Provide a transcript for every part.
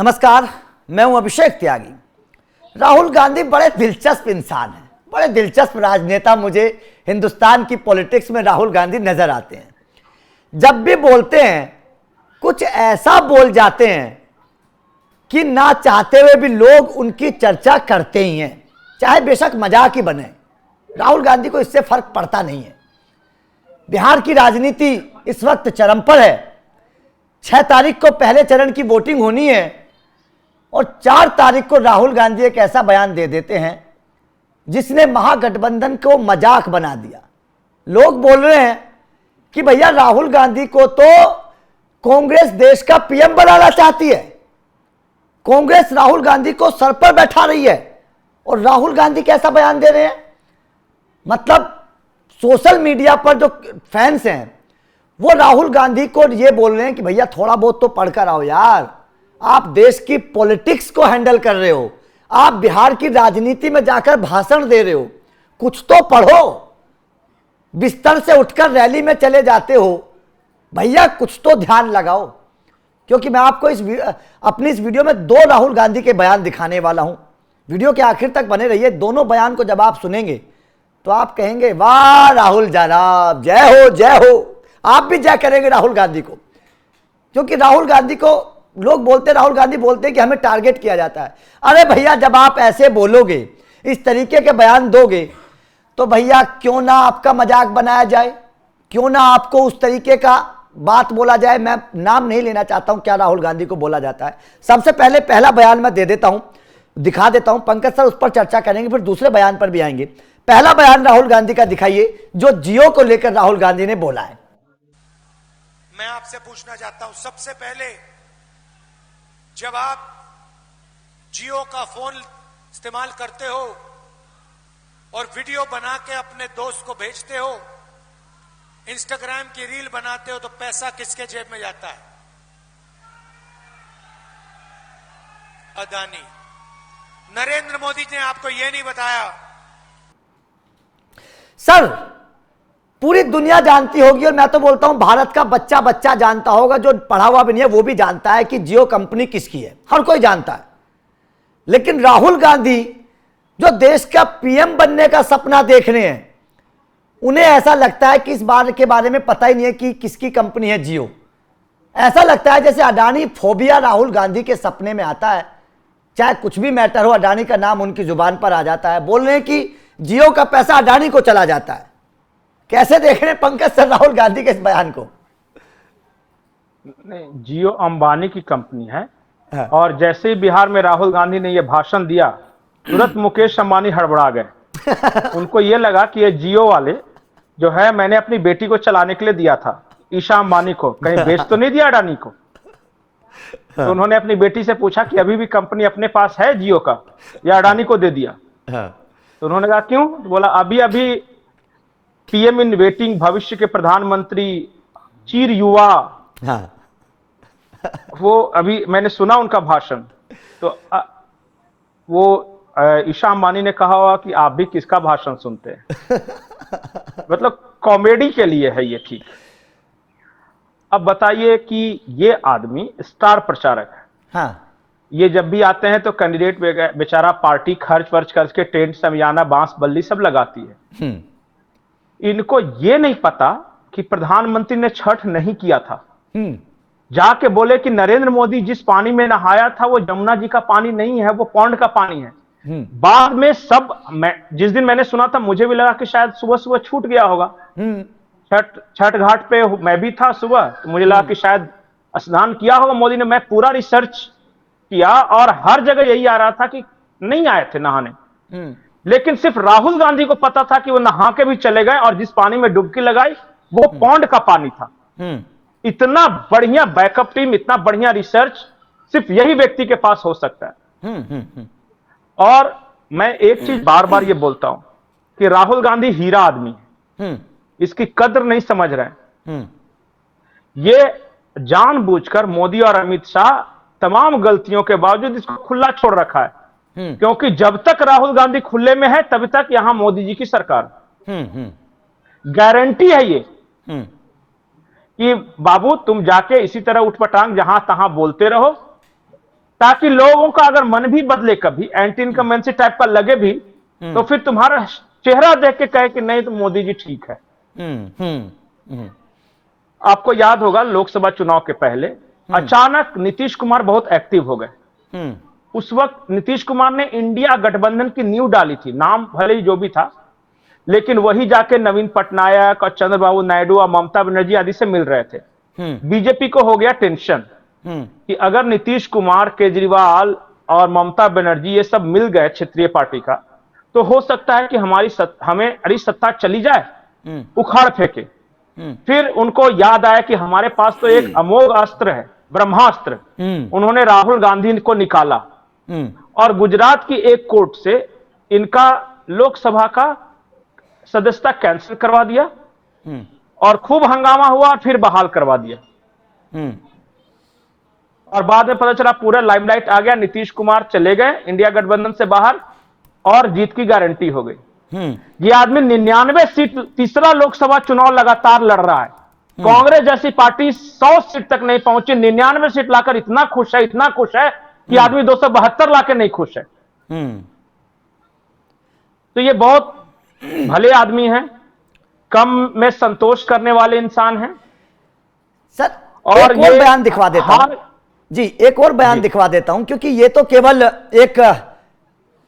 नमस्कार, मैं हूं अभिषेक त्यागी। राहुल गांधी बड़े दिलचस्प इंसान हैं, बड़े दिलचस्प राजनेता मुझे हिंदुस्तान की पॉलिटिक्स में राहुल गांधी नजर आते हैं। जब भी बोलते हैं कुछ ऐसा बोल जाते हैं कि ना चाहते हुए भी लोग उनकी चर्चा करते ही हैं, चाहे बेशक मजाक ही बने। राहुल गांधी को इससे फर्क पड़ता नहीं है। बिहार की राजनीति इस वक्त चरम पर है। 6 तारीख को पहले चरण की वोटिंग होनी है और 4 तारीख को राहुल गांधी एक ऐसा बयान दे देते हैं जिसने महागठबंधन को मजाक बना दिया। लोग बोल रहे हैं कि भैया राहुल गांधी को तो कांग्रेस देश का पीएम बनाना चाहती है, कांग्रेस राहुल गांधी को सर पर बैठा रही है और राहुल गांधी कैसा बयान दे रहे हैं। मतलब सोशल मीडिया पर जो फैंस हैं वो राहुल गांधी को ये बोल रहे हैं कि भैया थोड़ा बहुत तो पढ़कर आओ यार, आप देश की पॉलिटिक्स को हैंडल कर रहे हो, आप बिहार की राजनीति में जाकर भाषण दे रहे हो, कुछ तो पढ़ो। बिस्तर से उठकर रैली में चले जाते हो, भैया कुछ तो ध्यान लगाओ। क्योंकि मैं आपको अपनी इस वीडियो में 2 राहुल गांधी के बयान दिखाने वाला हूं। वीडियो के आखिर तक बने रहिए। दोनों बयान को जब आप सुनेंगे तो आप कहेंगे वाह राहुल जनाब, जय हो जय हो। आप भी जय करेंगे राहुल गांधी को, क्योंकि राहुल गांधी को लोग बोलते, राहुल गांधी बोलते हैं कि हमें टारगेट किया जाता है। अरे भैया जब आप ऐसे बोलोगे, इस तरीके के बयान दोगे, तो भैया क्यों ना आपका मजाक बनाया जाए, क्यों ना आपको उस तरीके का बात बोला जाए। मैं नाम नहीं लेना चाहता हूं क्या राहुल गांधी को बोला जाता है। सबसे पहले पहला बयान मैं दे देता हूं, दिखा देता हूं। पंकज सर उस पर चर्चा करेंगे, फिर दूसरे बयान पर भी आएंगे। पहला बयान राहुल गांधी का दिखाइए जो जियो को लेकर राहुल गांधी ने बोला है। मैं आपसे पूछना चाहता हूं, सबसे पहले जब आप जियो का फोन इस्तेमाल करते हो और वीडियो बना के अपने दोस्त को भेजते हो, इंस्टाग्राम की रील बनाते हो, तो पैसा किसके जेब में जाता है? अदानी। नरेंद्र मोदी ने आपको यह नहीं बताया? सर पूरी दुनिया जानती होगी और मैं तो बोलता हूं भारत का बच्चा बच्चा जानता होगा, जो पढ़ा हुआ भी नहीं है वो भी जानता है कि जियो कंपनी किसकी है, हर कोई जानता है। लेकिन राहुल गांधी जो देश का पीएम बनने का सपना देख रहे हैं, उन्हें ऐसा लगता है कि इस बार के बारे में पता ही नहीं है कि किसकी कंपनी है जियो। ऐसा लगता है जैसे अडानी फोबिया राहुल गांधी के सपने में आता है। चाहे कुछ भी मैटर हो, अडानी का नाम उनकी जुबान पर आ जाता है। बोल रहे हैं कि जियो का पैसा अडानी को चला जाता है। कैसे देख रहे हैं पंकज सर राहुल गांधी के इस बयान को? नहीं, जियो अंबानी की कंपनी है। हाँ। और जैसे ही बिहार में राहुल गांधी ने यह भाषण दिया, तुरंत मुकेश अंबानी हड़बड़ा गए। उनको यह लगा कि ये जियो वाले जो है, मैंने अपनी बेटी को चलाने के लिए दिया था ईशा अंबानी को, कहीं बेच तो नहीं दिया अडानी को। तो उन्होंने अपनी बेटी से पूछा कि अभी भी कंपनी अपने पास है जियो का या अडानी को दे दिया? तो उन्होंने कहा क्यों? तो बोला अभी अभी पीएम इन वेटिंग, भविष्य के प्रधानमंत्री, चीर युवा। हाँ। वो अभी मैंने सुना उनका भाषण। तो वो ईशा अंबानी ने कहा हुआ कि आप भी किसका भाषण सुनते हैं? मतलब कॉमेडी के लिए है ये, ठीक। अब बताइए कि ये आदमी स्टार प्रचारक है। हाँ। ये जब भी आते हैं तो कैंडिडेट बेचारा पार्टी खर्च वर्च करके टेंट, समियाना, बांस बल्ली सब लगाती है। इनको ये नहीं पता कि प्रधानमंत्री ने छठ नहीं किया था। जाके बोले कि नरेंद्र मोदी जिस पानी में नहाया था वो जमुना जी का पानी नहीं है, वो पौंड का पानी है। बाद में सब, जिस दिन मैंने सुना था मुझे भी लगा कि शायद सुबह सुबह छूट गया होगा। छठ घाट पे मैं भी था सुबह, तो मुझे लगा कि शायद स्नान किया होगा मोदी ने। मैं पूरा रिसर्च किया और हर जगह यही आ रहा था कि नहीं आए थे नहाने। लेकिन सिर्फ राहुल गांधी को पता था कि वो नहा के भी चले गए और जिस पानी में डुबकी लगाई वो पौंड का पानी था। इतना बढ़िया बैकअप टीम, इतना बढ़िया रिसर्च सिर्फ यही व्यक्ति के पास हो सकता है। और मैं एक चीज बार बार ये बोलता हूं कि राहुल गांधी हीरा आदमी है, इसकी कद्र नहीं समझ रहे हैं। ये जानबूझकर मोदी और अमित शाह तमाम गलतियों के बावजूद इसको खुला छोड़ रखा है, क्योंकि जब तक राहुल गांधी खुले में है तब तक यहां मोदी जी की सरकार। गारंटी है ये कि बाबू तुम जाके इसी तरह उठपटांग जहां तहां बोलते रहो, ताकि लोगों का अगर मन भी बदले, कभी एंटी इनकम्बेंसी टाइप का लगे भी, तो फिर तुम्हारा चेहरा देख के कहे कि नहीं तो मोदी जी ठीक है। आपको याद होगा लोकसभा चुनाव के पहले अचानक नीतीश कुमार बहुत एक्टिव हो गए। उस वक्त नीतीश कुमार ने इंडिया गठबंधन की नींव डाली थी, नाम भले ही जो भी था, लेकिन वही जाके नवीन पटनायक और चंद्रबाबू नायडू और ममता बनर्जी आदि से मिल रहे थे। बीजेपी को हो गया टेंशन कि अगर नीतीश कुमार, केजरीवाल और ममता बनर्जी ये सब मिल गए क्षेत्रीय पार्टी का, तो हो सकता है कि हमारी सत्ता चली जाए, उखाड़ फेंके। फिर उनको याद आया कि हमारे पास तो एक अमोघ अस्त्र है, ब्रह्मास्त्र। उन्होंने राहुल गांधी को निकाला और गुजरात की एक कोर्ट से इनका लोकसभा का सदस्यता कैंसिल करवा दिया और खूब हंगामा हुआ और फिर बहाल करवा दिया। और बाद में पता चला पूरा लाइमलाइट आ गया, नीतीश कुमार चले गए इंडिया गठबंधन से बाहर और जीत की गारंटी हो गई। ये आदमी 99 सीट, तीसरा लोकसभा चुनाव लगातार लड़ रहा है। कांग्रेस जैसी पार्टी 100 सीट तक नहीं पहुंची, 99 सीट लाकर इतना खुश है कि आदमी 272 लाकर नहीं खुश है। तो ये बहुत भले आदमी हैं, कम में संतोष करने वाले इंसान हैं। सर और एक और बयान दिखवा देता हूं जी, एक और बयान दिखवा देता हूं, क्योंकि ये तो केवल एक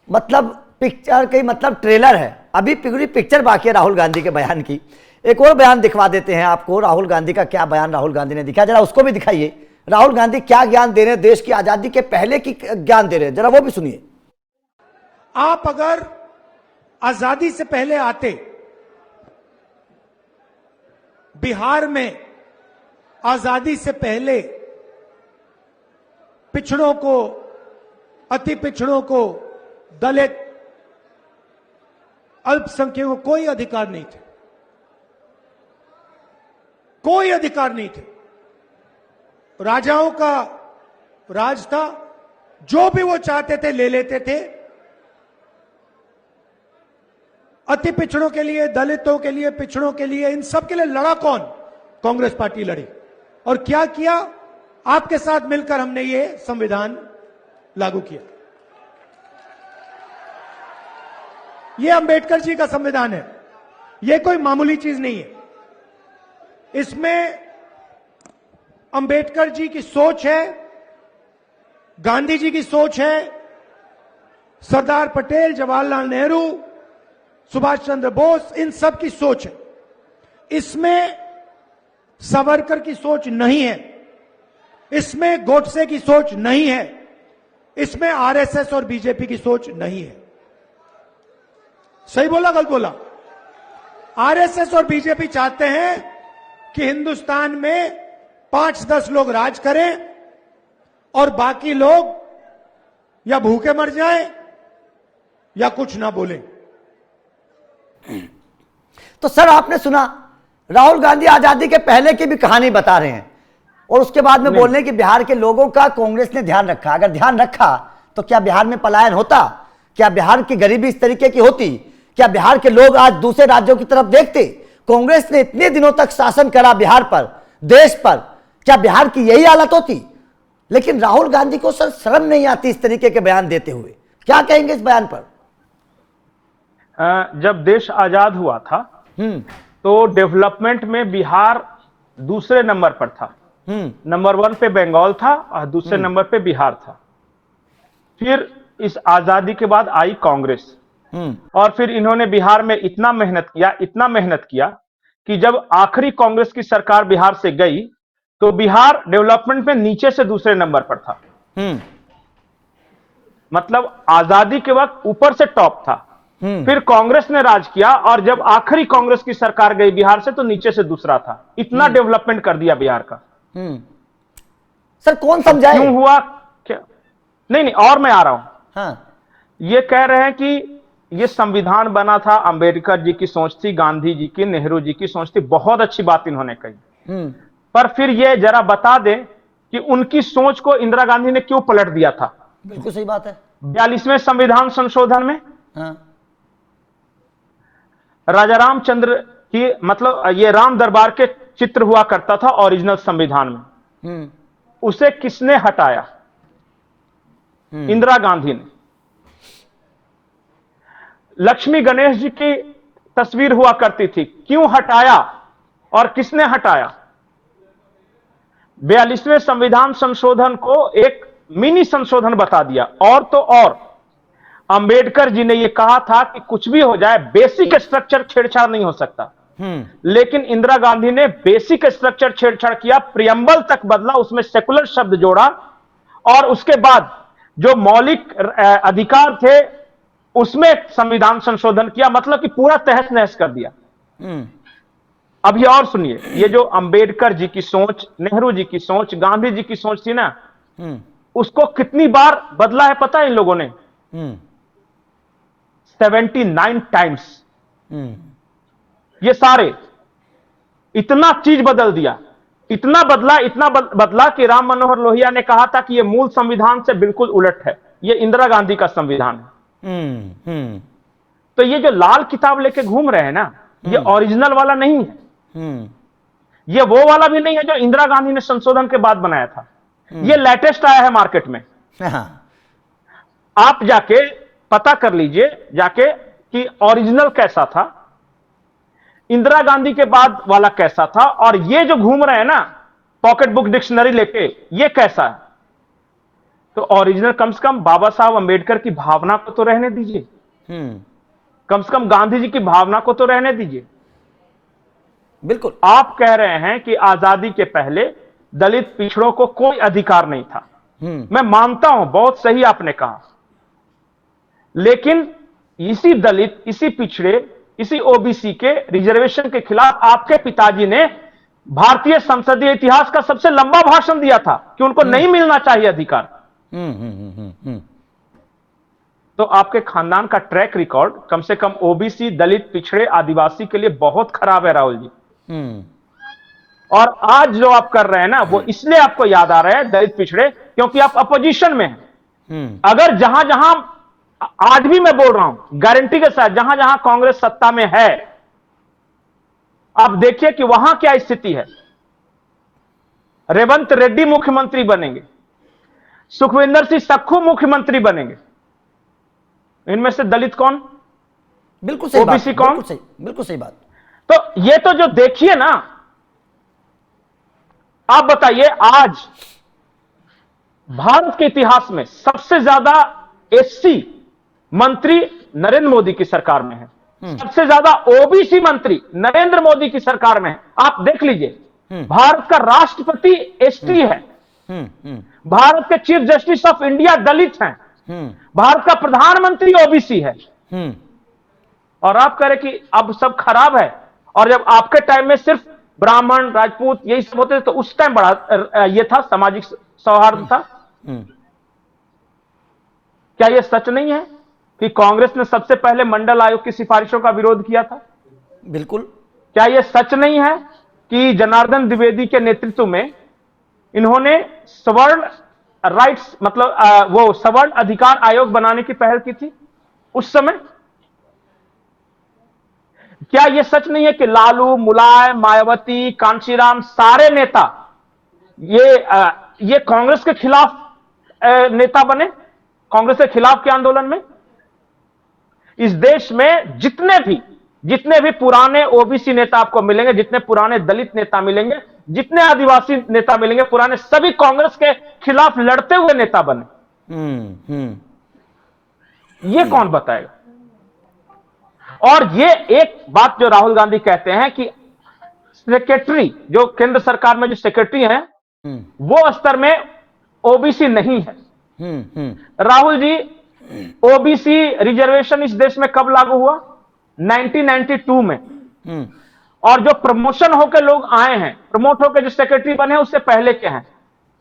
मतलब पिक्चर की, मतलब ट्रेलर है, अभी पूरी पिक्चर बाकी है राहुल गांधी के बयान की। एक और बयान दिखवा देते हैं आपको, राहुल गांधी का क्या बयान राहुल गांधी ने दिखा, जरा उसको भी दिखाइए। राहुल गांधी क्या ज्ञान दे रहे हैं, देश की आजादी के पहले की ज्ञान दे रहे हैं, जरा वो भी सुनिए। आप अगर आजादी से पहले आते, बिहार में आजादी से पहले पिछड़ों को, अति पिछड़ों को, दलित, अल्पसंख्यकों को कोई अधिकार नहीं थे, कोई अधिकार नहीं थे। राजाओं का राज था, जो भी वो चाहते थे ले लेते थे। अति पिछड़ों के लिए, दलितों के लिए, पिछड़ों के लिए, इन सब के लिए लड़ा कौन? कांग्रेस पार्टी लड़ी। और क्या किया? आपके साथ मिलकर हमने ये संविधान लागू किया। ये अंबेडकर जी का संविधान है, ये कोई मामूली चीज नहीं है। इसमें अंबेडकर जी की सोच है, गांधी जी की सोच है, सरदार पटेल, जवाहरलाल नेहरू, सुभाष चंद्र बोस, इन सब की सोच है। इसमें सावरकर की सोच नहीं है, इसमें गोडसे की सोच नहीं है, इसमें आरएसएस और बीजेपी की सोच नहीं है। सही बोला, गलत बोला? आरएसएस और बीजेपी चाहते हैं कि हिंदुस्तान में 5-10 लोग राज करें और बाकी लोग या भूखे मर जाएं या कुछ ना बोले। तो सर आपने सुना, राहुल गांधी आजादी के पहले की भी कहानी बता रहे हैं और उसके बाद में बोल रहे हैं कि बिहार के लोगों का कांग्रेस ने ध्यान रखा। अगर ध्यान रखा तो क्या बिहार में पलायन होता? क्या बिहार की गरीबी इस तरीके की होती? क्या बिहार के लोग आज दूसरे राज्यों की तरफ देखते? कांग्रेस ने इतने दिनों तक शासन करा बिहार पर, देश पर, क्या बिहार की यही हालत होती? लेकिन राहुल गांधी को सर शर्म नहीं आती इस तरीके के बयान देते हुए। क्या कहेंगे इस बयान पर? जब देश आजाद हुआ था तो डेवलपमेंट में बिहार दूसरे नंबर पर था। नंबर 1 पे बंगाल था और दूसरे नंबर पे बिहार था। फिर इस आजादी के बाद आई कांग्रेस और फिर इन्होंने बिहार में इतना मेहनत किया कि जब आखिरी कांग्रेस की सरकार बिहार से गई तो बिहार डेवलपमेंट में नीचे से दूसरे नंबर पर था। मतलब आजादी के वक्त ऊपर से टॉप था, फिर कांग्रेस ने राज किया और जब आखिरी कांग्रेस की सरकार गई बिहार से तो नीचे से दूसरा था। इतना डेवलपमेंट कर दिया बिहार का। सर कौन समझाए क्यों हुआ? क्या नहीं, और मैं आ रहा हूं। हाँ। ये कह रहे हैं कि ये संविधान बना था, अंबेडकर जी की सोच थी, गांधी जी की, नेहरू जी की सोच थी। बहुत अच्छी बात इन्होंने कही, पर फिर ये जरा बता दें कि उनकी सोच को इंदिरा गांधी ने क्यों पलट दिया था। बिल्कुल सही बात है। 42वें संविधान संशोधन में राजा रामचंद्र की, मतलब ये राम दरबार के चित्र हुआ करता था ओरिजिनल संविधान में, उसे किसने हटाया? इंदिरा गांधी ने। लक्ष्मी गणेश जी की तस्वीर हुआ करती थी, क्यों हटाया और किसने हटाया? 42वें संविधान संशोधन को एक मिनी संशोधन बता दिया। और तो और अंबेडकर जी ने यह कहा था कि कुछ भी हो जाए, बेसिक स्ट्रक्चर छेड़छाड़ नहीं हो सकता। लेकिन इंदिरा गांधी ने बेसिक स्ट्रक्चर छेड़छाड़ किया, प्रियम्बल तक बदला, उसमें सेकुलर शब्द जोड़ा, और उसके बाद जो मौलिक अधिकार थे उसमें संविधान संशोधन किया, मतलब कि पूरा तहस नहस कर दिया। अब ये और सुनिए, ये जो अंबेडकर जी की सोच, नेहरू जी की सोच, गांधी जी की सोच थी ना, उसको कितनी बार बदला है पता है इन लोगों ने? 79 टाइम्स। ये सारे इतना चीज बदल दिया, इतना बदला कि राम मनोहर लोहिया ने कहा था कि यह मूल संविधान से बिल्कुल उलट है, यह इंदिरा गांधी का संविधान है। तो ये जो लाल किताब लेके घूम रहे हैं ना, ये ओरिजिनल वाला नहीं है। ये वो वाला भी नहीं है जो इंदिरा गांधी ने संशोधन के बाद बनाया था। ये लेटेस्ट आया है मार्केट में। आप जाके पता कर लीजिए जाके कि ओरिजिनल कैसा था, इंदिरा गांधी के बाद वाला कैसा था, और ये जो घूम रहे हैं ना पॉकेट बुक डिक्शनरी लेके, ये कैसा है। तो ओरिजिनल कम से कम बाबा साहब अंबेडकर की भावना को तो रहने दीजिए, कम से कम गांधी जी की भावना को तो रहने दीजिए। बिल्कुल। आप कह रहे हैं कि आजादी के पहले दलित पिछड़ों को कोई अधिकार नहीं था। मैं मानता हूं, बहुत सही आपने कहा, लेकिन इसी दलित, इसी पिछड़े, इसी ओबीसी के रिजर्वेशन के खिलाफ आपके पिताजी ने भारतीय संसदीय इतिहास का सबसे लंबा भाषण दिया था कि उनको नहीं मिलना चाहिए अधिकार। तो आपके खानदान का ट्रैक रिकॉर्ड कम से कम ओबीसी, दलित, पिछड़े, आदिवासी के लिए बहुत खराब है राहुल जी। और आज जो आप कर रहे हैं ना, वो इसलिए आपको याद आ रहा है दलित पिछड़े, क्योंकि आप अपोजिशन में हैं। अगर जहां जहां, आज भी मैं बोल रहा हूं गारंटी के साथ, जहां जहां कांग्रेस सत्ता में है, आप देखिए कि वहां क्या स्थिति है। रेवंत रेड्डी मुख्यमंत्री बनेंगे, सुखविंदर सिंह सुक्खू मुख्यमंत्री बनेंगे, इनमें से दलित कौन? बिल्कुल सही बात, ओबीसी कौन? बिल्कुल सही बात। तो ये तो जो देखिए ना, आप बताइए, आज भारत के इतिहास में सबसे ज्यादा एससी मंत्री नरेंद्र मोदी की सरकार में है, सबसे ज्यादा ओबीसी मंत्री नरेंद्र मोदी की सरकार में है। आप देख लीजिए, भारत का राष्ट्रपति एसटी है, भारत के चीफ जस्टिस ऑफ इंडिया दलित हैं, भारत का प्रधानमंत्री ओबीसी है, और आप कह रहे कि अब सब खराब है। और जब आपके टाइम में सिर्फ ब्राह्मण, राजपूत यही सब होते थे, तो उस टाइम बड़ा ये था, सामाजिक सौहार्द था। क्या यह सच नहीं है कि कांग्रेस ने सबसे पहले मंडल आयोग की सिफारिशों का विरोध किया था? बिल्कुल। क्या यह सच नहीं है कि जनार्दन द्विवेदी के नेतृत्व में इन्होंने सवर्ण राइट्स, मतलब वो सवर्ण अधिकार आयोग बनाने की पहल की थी उस समय? क्या यह सच नहीं है कि लालू, मुलायम, मायावती, कांशीराम, सारे नेता ये कांग्रेस के खिलाफ नेता बने, कांग्रेस के खिलाफ के आंदोलन में? इस देश में जितने भी पुराने ओबीसी नेता आपको मिलेंगे, जितने पुराने दलित नेता मिलेंगे, जितने आदिवासी नेता मिलेंगे पुराने, सभी कांग्रेस के खिलाफ लड़ते हुए नेता बने। ये कौन बताएगा? और ये एक बात जो राहुल गांधी कहते हैं कि सेक्रेटरी, जो केंद्र सरकार में जो सेक्रेटरी हैं, वो स्तर में ओबीसी नहीं है। राहुल जी, ओबीसी रिजर्वेशन इस देश में कब लागू हुआ? 1992 में। और जो प्रमोशन होकर लोग आए हैं, प्रमोट होकर जो सेक्रेटरी बने, उससे पहले के हैं।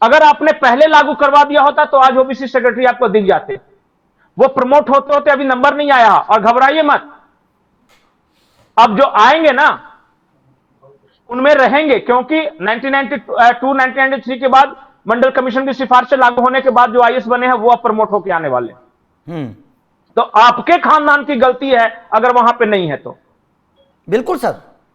अगर आपने पहले लागू करवा दिया होता तो आज ओबीसी सेक्रेटरी आपको दिख जाते। वो प्रमोट होते होते अभी नंबर नहीं आया, और घबराइए मत, अब जो आएंगे ना उनमें रहेंगे, क्योंकि 1992 1993 के बाद मंडल कमीशन की सिफारिशें लागू होने के बाद जो आईएएस बने हैं वो अब प्रमोट होकर आने वाले। तो आपके खानदान की गलती है अगर वहां पे नहीं है तो। बिल्कुल सर,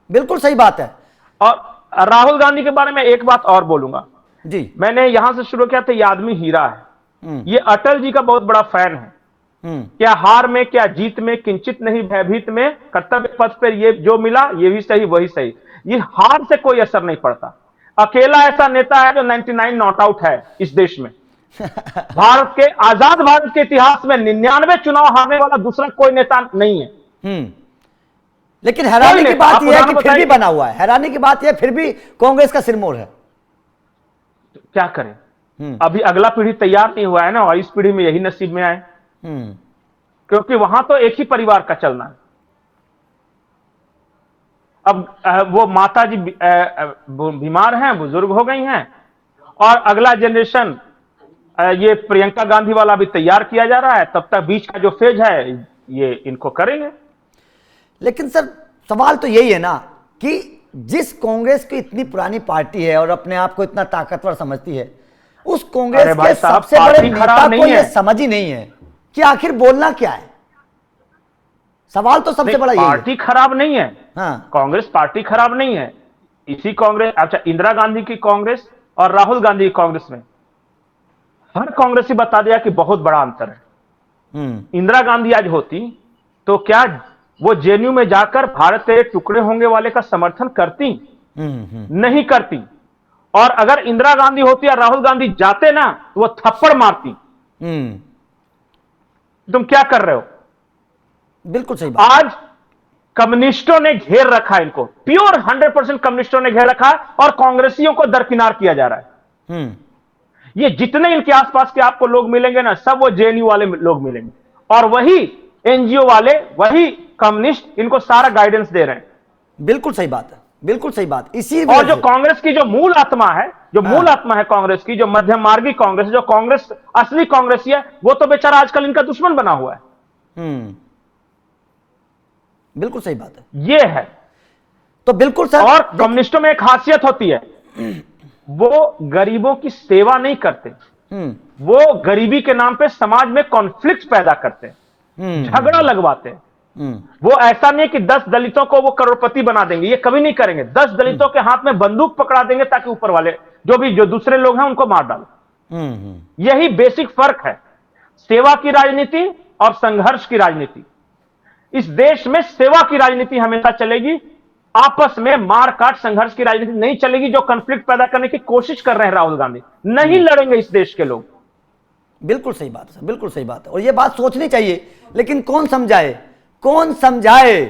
बिल्कुल सही बात है। और राहुल गांधी के बारे में एक बात और बोलूंगा जी। मैंने यहां से शुरू किया था, ये आदमी हीरा है। ये अटल जी का बहुत बड़ा फैन है। क्या हार में क्या जीत में किंचित नहीं भयभीत में, कर्तव्य पथ पर ये जो मिला ये भी सही वही सही। ये हार से कोई असर नहीं पड़ता। अकेला ऐसा नेता है जो 99 नॉट आउट है इस देश में। भारत के आजाद भारत के इतिहास में 99 चुनाव हारने वाला दूसरा कोई नेता नहीं है। लेकिन हैरानी की बात यह है कि फिर भी बना हुआ है। हैरानी की बात यह फिर भी कांग्रेस का सिरमौर है। तो क्या करें, अभी अगला पीढ़ी तैयार नहीं हुआ है ना, और इस पीढ़ी में यही नसीब में आए, क्योंकि वहां तो एक ही परिवार का चलना है। अब वो माता जी बीमार हैं, बुजुर्ग हो गई हैं, और अगला जनरेशन ये प्रियंका गांधी वाला भी तैयार किया जा रहा है। तब तक बीच का जो फेज है ये इनको करेंगे। लेकिन सर सवाल तो यही है ना कि जिस कांग्रेस की इतनी पुरानी पार्टी है और अपने आप को इतना ताकतवर समझती है, उस कांग्रेस के सबसे बड़े नेता को ये समझ ही नहीं है कि आखिर बोलना क्या है। सवाल तो सबसे बड़ा यही है। पार्टी खराब नहीं है। हाँ। कांग्रेस पार्टी खराब नहीं है। इसी कांग्रेस, अच्छा इंदिरा गांधी की कांग्रेस और राहुल गांधी की कांग्रेस में हर कांग्रेसी बता दिया कि बहुत बड़ा अंतर है। इंदिरा गांधी आज होती तो क्या वो जेएनयू में जाकर भारत के टुकड़े होंगे वाले का समर्थन करती? नहीं करती। और अगर इंदिरा गांधी होती या राहुल गांधी जाते ना तो वो थप्पड़ मारती। तुम क्या कर रहे हो? बिल्कुल सही बात। आज कम्युनिस्टों ने घेर रखा इनको, प्योर 100% कम्युनिस्टों ने घेर रखा, और कांग्रेसियों को दरकिनार किया जा रहा है। ये जितने इनके आसपास के आपको लोग मिलेंगे ना, सब वो जेएनयू वाले लोग मिलेंगे, और वही एनजीओ वाले, वही कम्युनिस्ट इनको सारा गाइडेंस दे रहे हैं। बिल्कुल सही बात है, बिल्कुल सही बात। इसी और जो कांग्रेस की जो मूल आत्मा है, मूल आत्मा है कांग्रेस की, जो मध्यम मार्गी कांग्रेस, जो कांग्रेस असली कांग्रेसी है, वो तो बेचारा आजकल इनका दुश्मन बना हुआ है। बिल्कुल सही बात है। ये है तो बिल्कुल सर। और कम्युनिस्टों में एक खासियत होती है, वो गरीबों की सेवा नहीं करते, वो गरीबी के नाम पे समाज में कॉन्फ्लिक्ट पैदा करते हैं, झगड़ा लगवाते हैं। वो ऐसा नहीं कि 10 दलितों को वो करोड़पति बना देंगे, ये कभी नहीं करेंगे। 10 दलितों के हाथ में बंदूक पकड़ा देंगे ताकि ऊपर वाले जो दूसरे लोग हैं उनको मार डालो। यही बेसिक फर्क है सेवा की राजनीति और संघर्ष की राजनीति। इस देश में सेवा की राजनीति हमेशा चलेगी, आपस में मार काट संघर्ष की राजनीति नहीं चलेगी, जो कॉन्फ्लिक्ट पैदा करने की कोशिश कर रहे हैं राहुल गांधी। नहीं लड़ेंगे इस देश के लोग। बिल्कुल सही बात है, बिल्कुल सही बात है। और ये बात सोचनी चाहिए, लेकिन कौन समझाए? कौन समझाए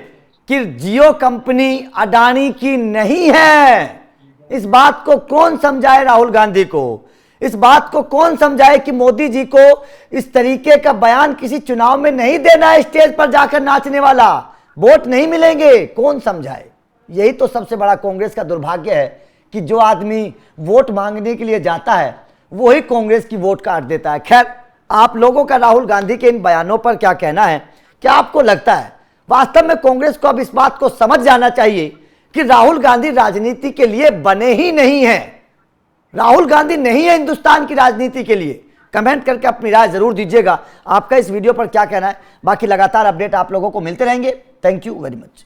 कि जियो कंपनी अडानी की नहीं है? इस बात को कौन समझाए राहुल गांधी को? इस बात को कौन समझाए कि मोदी जी को इस तरीके का बयान किसी चुनाव में नहीं देना है, स्टेज पर जाकर नाचने वाला, वोट नहीं मिलेंगे? कौन समझाए? यही तो सबसे बड़ा कांग्रेस का दुर्भाग्य है कि जो आदमी वोट मांगने के लिए जाता है वही कांग्रेस की वोट काट देता है। खैर, आप लोगों का राहुल गांधी के इन बयानों पर क्या कहना है? क्या आपको लगता है वास्तव में कांग्रेस को अब इस बात को समझ जाना चाहिए कि राहुल गांधी राजनीति के लिए बने ही नहीं हैं? राहुल गांधी नहीं है हिंदुस्तान की राजनीति के लिए। कमेंट करके अपनी राय जरूर दीजिएगा। आपका इस वीडियो पर क्या कहना है? बाकी लगातार अपडेट आप लोगों को मिलते रहेंगे। Thank you very much.